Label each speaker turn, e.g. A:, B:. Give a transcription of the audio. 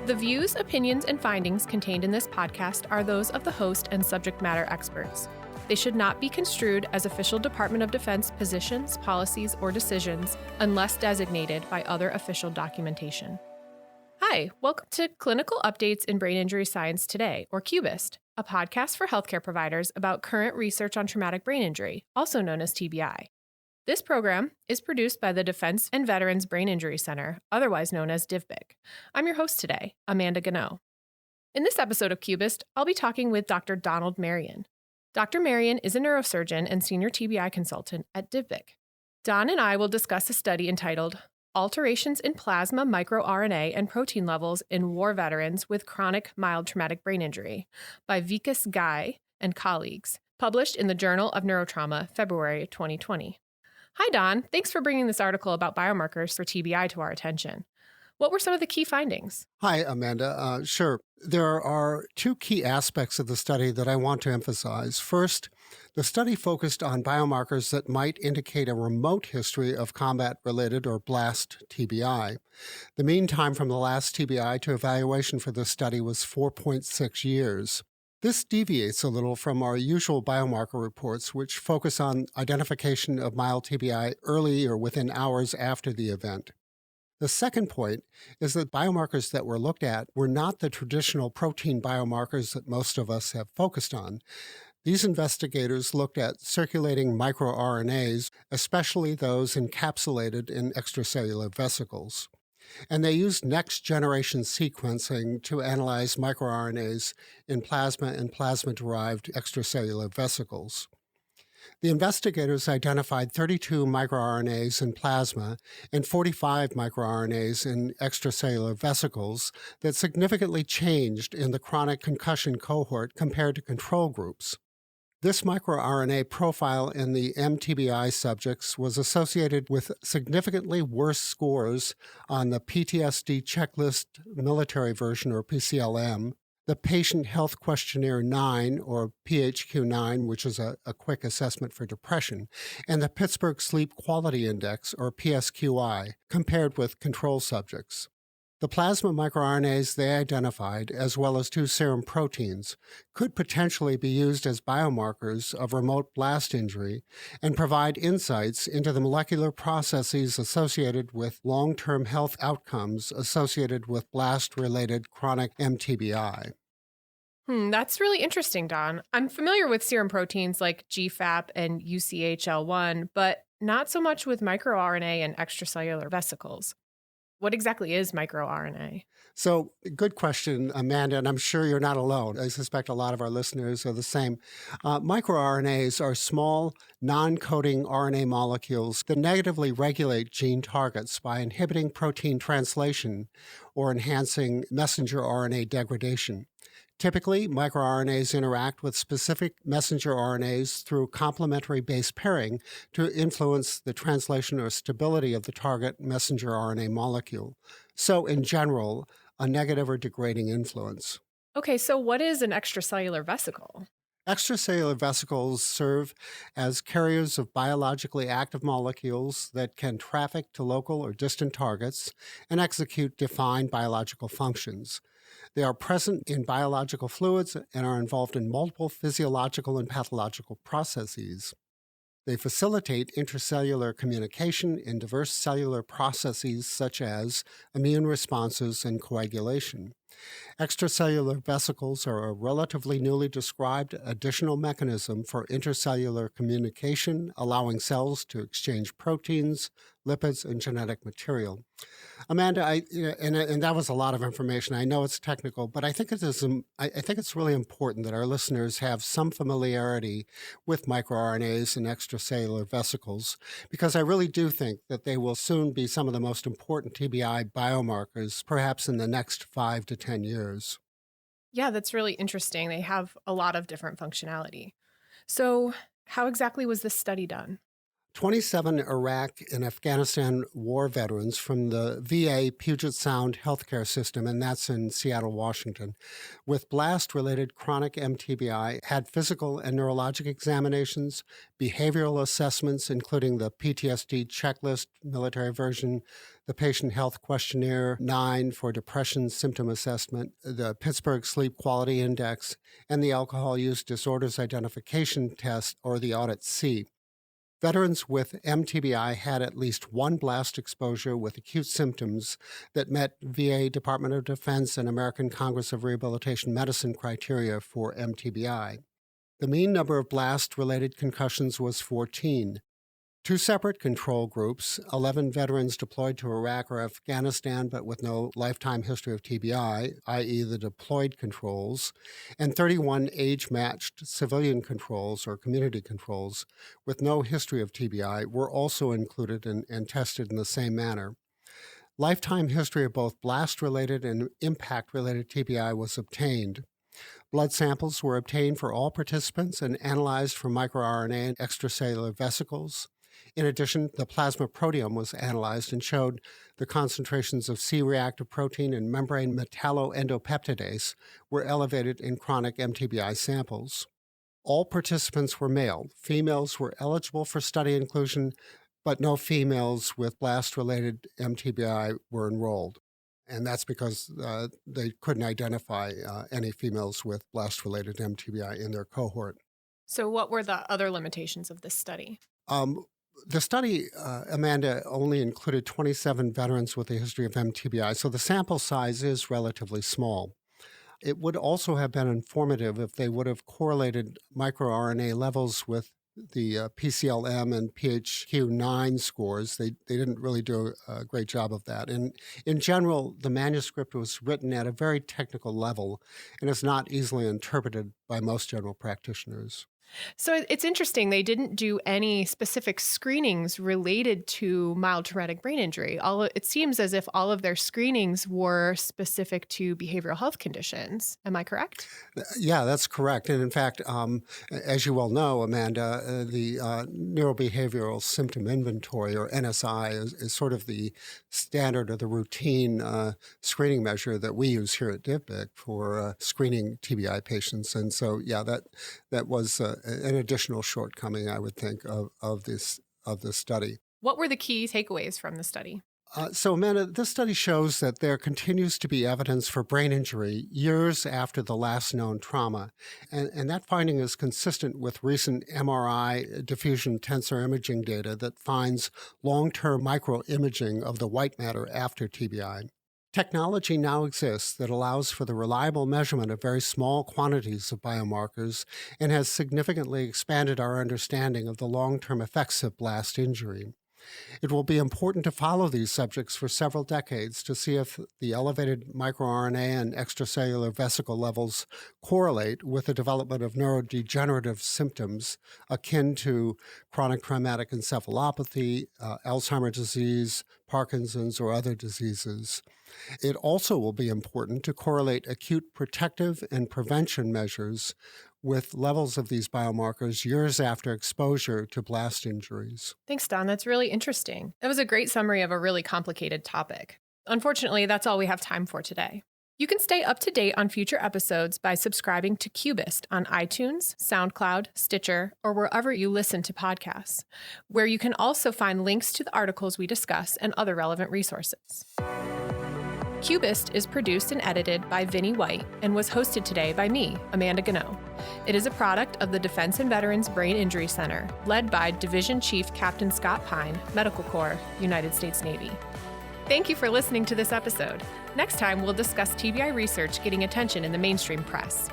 A: The views, opinions, and findings contained in this podcast are those of the host and subject matter experts. They should not be construed as official Department of Defense positions, policies, or decisions unless designated by other official documentation. Hi, welcome to Clinical Updates in Brain Injury Science Today, or CUBIST, a podcast for healthcare providers about current research on traumatic brain injury, also known as TBI. This program is produced by the Defense and Veterans Brain Injury Center, otherwise known as DVBIC. I'm your host today, Amanda Gano. In this episode of CUBIST, I'll be talking with Dr. Donald Marion. Dr. Marion is a neurosurgeon and senior TBI consultant at DVBIC. Don and I will discuss a study entitled Alterations in Plasma, MicroRNA, and Protein Levels in War Veterans with Chronic Mild Traumatic Brain Injury by Ghai and colleagues, published in the Journal of Neurotrauma, February 2020. Hi, Don. Thanks for bringing this article about biomarkers for TBI to our attention. What were some of the key findings?
B: Hi, Amanda. Sure. There are two key aspects of the study that I want to emphasize. First, the study focused on biomarkers that might indicate a remote history of combat-related or blast TBI. The mean time from the last TBI to evaluation for this study was 4.6 years. This deviates a little from our usual biomarker reports, which focus on identification of mild TBI early or within hours after the event. The second point is that biomarkers that were looked at were not the traditional protein biomarkers that most of us have focused on. These investigators looked at circulating microRNAs, especially those encapsulated in extracellular vesicles. And they used next-generation sequencing to analyze microRNAs in plasma and plasma-derived extracellular vesicles. The investigators identified 32 microRNAs in plasma and 45 microRNAs in extracellular vesicles that significantly changed in the chronic concussion cohort compared to control groups. This microRNA profile in the mTBI subjects was associated with significantly worse scores on the PTSD Checklist Military Version, or PCLM, the Patient Health Questionnaire 9, or PHQ-9, which is a quick assessment for depression, and the Pittsburgh Sleep Quality Index, or PSQI, compared with control subjects. The plasma microRNAs they identified, as well as two serum proteins, could potentially be used as biomarkers of remote blast injury and provide insights into the molecular processes associated with long-term health outcomes associated with blast-related chronic mTBI.
A: That's really interesting, Don. I'm familiar with serum proteins like GFAP and UCHL1, but not so much with microRNA and extracellular vesicles. What exactly is microRNA?
B: So, good question, Amanda, and I'm sure you're not alone. I suspect a lot of our listeners are the same. MicroRNAs are small, non-coding RNA molecules that negatively regulate gene targets by inhibiting protein translation or enhancing messenger RNA degradation. Typically, microRNAs interact with specific messenger RNAs through complementary base pairing to influence the translation or stability of the target messenger RNA molecule. So, in general, a negative or degrading influence.
A: Okay, so what is an extracellular vesicle?
B: Extracellular vesicles serve as carriers of biologically active molecules that can traffic to local or distant targets and execute defined biological functions. They are present in biological fluids and are involved in multiple physiological and pathological processes. They facilitate intercellular communication in diverse cellular processes such as immune responses and coagulation. Extracellular vesicles are a relatively newly described additional mechanism for intercellular communication, allowing cells to exchange proteins, lipids, and genetic material. Amanda, and that was a lot of information. I know it's technical, but I think it's really important that our listeners have some familiarity with microRNAs and extracellular vesicles, because I really do think that they will soon be some of the most important TBI biomarkers, perhaps in the next 5 to 10 years.
A: Yeah, that's really interesting. They have a lot of different functionality. So how exactly was this study done?
B: 27 Iraq and Afghanistan war veterans from the VA Puget Sound healthcare system, and that's in Seattle, Washington, with blast-related chronic MTBI had physical and neurologic examinations, behavioral assessments, including the PTSD checklist, military version, the Patient Health Questionnaire 9 for depression symptom assessment, the Pittsburgh Sleep Quality Index, and the Alcohol Use Disorders Identification Test, or the Audit C. Veterans with MTBI had at least one blast exposure with acute symptoms that met VA Department of Defense and American Congress of Rehabilitation Medicine criteria for MTBI. The mean number of blast-related concussions was 14. Two separate control groups, 11 veterans deployed to Iraq or Afghanistan but with no lifetime history of TBI, i.e. the deployed controls, and 31 age-matched civilian controls or community controls with no history of TBI were also included and tested in the same manner. Lifetime history of both blast-related and impact-related TBI was obtained. Blood samples were obtained for all participants and analyzed for microRNA and extracellular vesicles. In addition, the plasma proteome was analyzed and showed the concentrations of C-reactive protein and membrane metalloendopeptidase were elevated in chronic MTBI samples. All participants were male. Females were eligible for study inclusion, but no females with blast-related MTBI were enrolled. And that's because they couldn't identify any females with blast-related MTBI in their cohort.
A: So what were the other limitations of this study?
B: The study, Amanda, only included 27 veterans with a history of MTBI, so the sample size is relatively small. It would also have been informative if they would have correlated microRNA levels with the PCLM and PHQ-9 scores. They didn't really do a great job of that. And in general, the manuscript was written at a very technical level and is not easily interpreted by most general practitioners.
A: So it's interesting. They didn't do any specific screenings related to mild traumatic brain injury. It seems as if all of their screenings were specific to behavioral health conditions. Am I correct?
B: Yeah, that's correct. And in fact, as you well know, Amanda, the Neurobehavioral Symptom Inventory, or NSI, is sort of the standard or the routine screening measure that we use here at DIVBIC for screening TBI patients. And so, yeah, that was an additional shortcoming, I would think, of this study.
A: What were the key takeaways from the study?
B: So, Amanda, this study shows that there continues to be evidence for brain injury years after the last known trauma. And that finding is consistent with recent MRI diffusion tensor imaging data that finds long-term microimaging of the white matter after TBI. Technology now exists that allows for the reliable measurement of very small quantities of biomarkers and has significantly expanded our understanding of the long-term effects of blast injury. It will be important to follow these subjects for several decades to see if the elevated microRNA and extracellular vesicle levels correlate with the development of neurodegenerative symptoms akin to chronic traumatic encephalopathy, Alzheimer's disease, Parkinson's, or other diseases. It also will be important to correlate acute protective and prevention measures with levels of these biomarkers years after exposure to blast injuries.
A: Thanks, Don. That's really interesting. That was a great summary of a really complicated topic. Unfortunately, that's all we have time for today. You can stay up to date on future episodes by subscribing to CUBIST on iTunes, SoundCloud, Stitcher, or wherever you listen to podcasts, where you can also find links to the articles we discuss and other relevant resources. CUBIST is produced and edited by Vinnie White and was hosted today by me, Amanda Gano. It is a product of the Defense and Veterans Brain Injury Center, led by Division Chief Captain Scott Pine, Medical Corps, United States Navy. Thank you for listening to this episode. Next time, we'll discuss TBI research getting attention in the mainstream press.